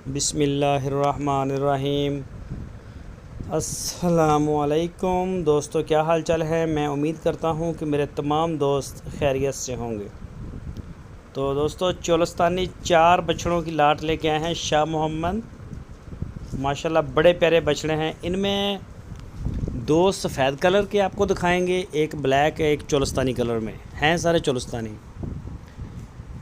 बिस्मिल्लाहिर्रहमानिर्रहीम। अस्सलामुअलैकुम दोस्तों, क्या हाल चाल है। मैं उम्मीद करता हूँ कि मेरे तमाम दोस्त खैरियत से होंगे। तो दोस्तों, चोलस्तानी 4 बछड़ों की लाट लेके आए हैं शाह मोहम्मद। माशाल्लाह बड़े प्यारे बछड़े हैं। इनमें 2 सफ़ेद कलर के आपको दिखाएंगे, एक ब्लैक है, एक चोलस्तानी कलर में हैं। सारे चोलस्तानी।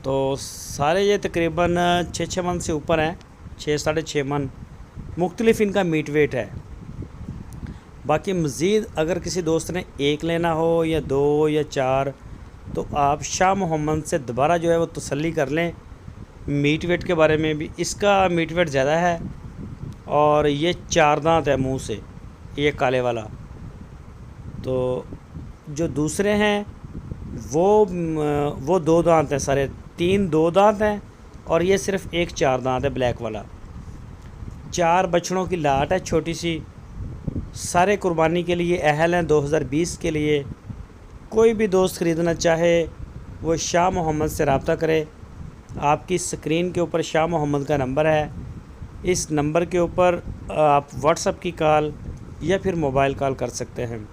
तो सारे ये तकरीबन 6 मन से ऊपर हैं, 6 साढ़े 6 मन। मुख्तलिफ इनका मीट वेट है। बाकी मज़ीद अगर किसी दोस्त ने एक लेना हो या 2 या 4, तो आप शाह मोहम्मद से दोबारा जो है वो तसल्ली कर लें मीट वेट के बारे में भी। इसका मीट वेट ज़्यादा है और ये 4 दांत है मुंह से, ये काले वाला। तो जो दूसरे हैं वो 2 दांत हैं, सारे 3 2 दांत हैं और ये सिर्फ़ एक 4 दांत है, ब्लैक वाला। 4 बछड़ों की लाट है छोटी सी। सारे कुर्बानी के लिए अहल हैं 2020 के लिए। कोई भी दोस्त ख़रीदना चाहे वो शाह मोहम्मद से रब्ता करे। आपकी स्क्रीन के ऊपर शाह मोहम्मद का नंबर है। इस नंबर के ऊपर आप व्हाट्सएप की कॉल या फिर मोबाइल कॉल कर सकते हैं।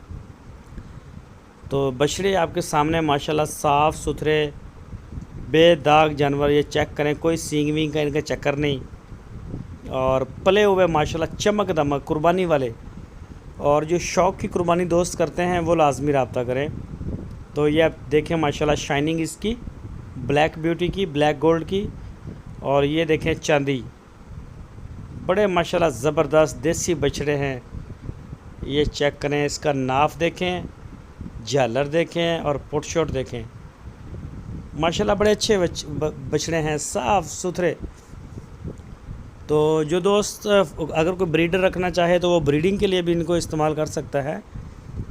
तो बछड़े आपके सामने माशाल्लाह साफ़ सुथरे बेदाग जानवर। ये चेक करें, कोई सींग वींग का इनका चक्कर नहीं और पले हुए माशाल्लाह चमक दमक कुर्बानी वाले। और जो शौक़ की कुर्बानी दोस्त करते हैं वो लाजमी रब्ता करें। तो ये आप देखें माशाल्लाह शाइनिंग इसकी ब्लैक ब्यूटी की, ब्लैक गोल्ड की। और ये देखें चांदी, बड़े माशाल्लाह ज़बरदस्त देसी बछड़े हैं। ये चेक करें, इसका नाफ देखें, झालर देखें और पुट शॉट देखें। माशाल्लाह बड़े अच्छे बछड़े हैं, साफ़ सुथरे। तो जो दोस्त अगर कोई ब्रीडर रखना चाहे तो वो ब्रीडिंग के लिए भी इनको इस्तेमाल कर सकता है,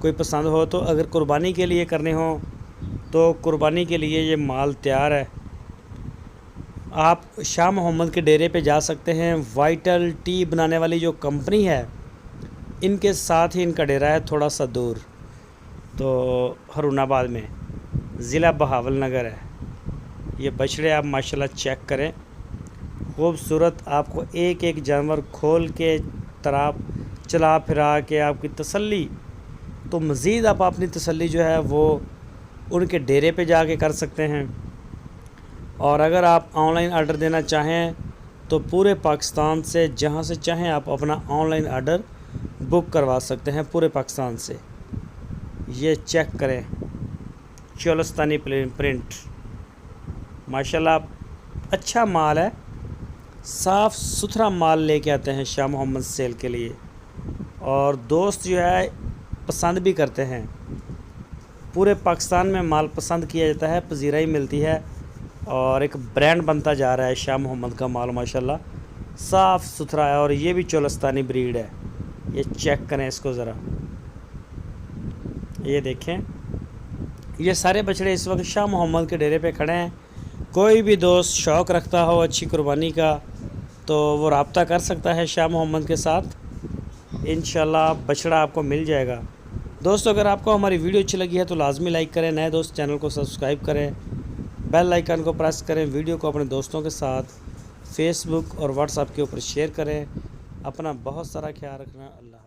कोई पसंद हो तो। अगर कुर्बानी के लिए करने हो तो कुर्बानी के लिए ये माल तैयार है। आप शाह मोहम्मद के डेरे पे जा सकते हैं। वाइटल टी बनाने वाली जो कंपनी है, इनके साथ ही इनका डेरा है, थोड़ा सा दूर। तो हरूनाबाद में, ज़िला बहावल नगर है। ये बछड़े आप माशाल्लाह चेक करें, खूबसूरत। आपको एक एक जानवर खोल के तराप चला फिरा के आपकी तसल्ली। तो मज़ीद आप अपनी तसल्ली जो है वो उनके डेरे पे जाके कर सकते हैं। और अगर आप ऑनलाइन आर्डर देना चाहें तो पूरे पाकिस्तान से जहां से चाहें आप अपना ऑनलाइन आर्डर बुक करवा सकते हैं, पूरे पाकिस्तान से। ये चेक करें, चोलस्तानी प्रिंट माशाल्लाह अच्छा माल है। साफ़ सुथरा माल लेके आते हैं शाह मोहम्मद सेल के लिए। और दोस्त जो है पसंद भी करते हैं। पूरे पाकिस्तान में माल पसंद किया जाता है, पजीराई मिलती है और एक ब्रांड बनता जा रहा है शाह मोहम्मद का माल। माशाल्लाह साफ़ सुथरा है और ये भी चोलस्तानी ब्रीड है। ये चेक करें इसको ज़रा, ये देखें। ये सारे बछड़े इस वक्त शाह मोहम्मद के डेरे पे खड़े हैं। कोई भी दोस्त शौक़ रखता हो अच्छी कुर्बानी का तो वो रब्ता कर सकता है शाह मोहम्मद के साथ। इंशाल्लाह बछड़ा आपको मिल जाएगा। दोस्तों, अगर आपको हमारी वीडियो अच्छी लगी है तो लाजमी लाइक करें। नए दोस्त चैनल को सब्सक्राइब करें, बेल आइकन को प्रेस करें। वीडियो को अपने दोस्तों के साथ फेसबुक और व्हाट्सएप के ऊपर शेयर करें। अपना बहुत सारा ख्याल रखना। अल्लाह।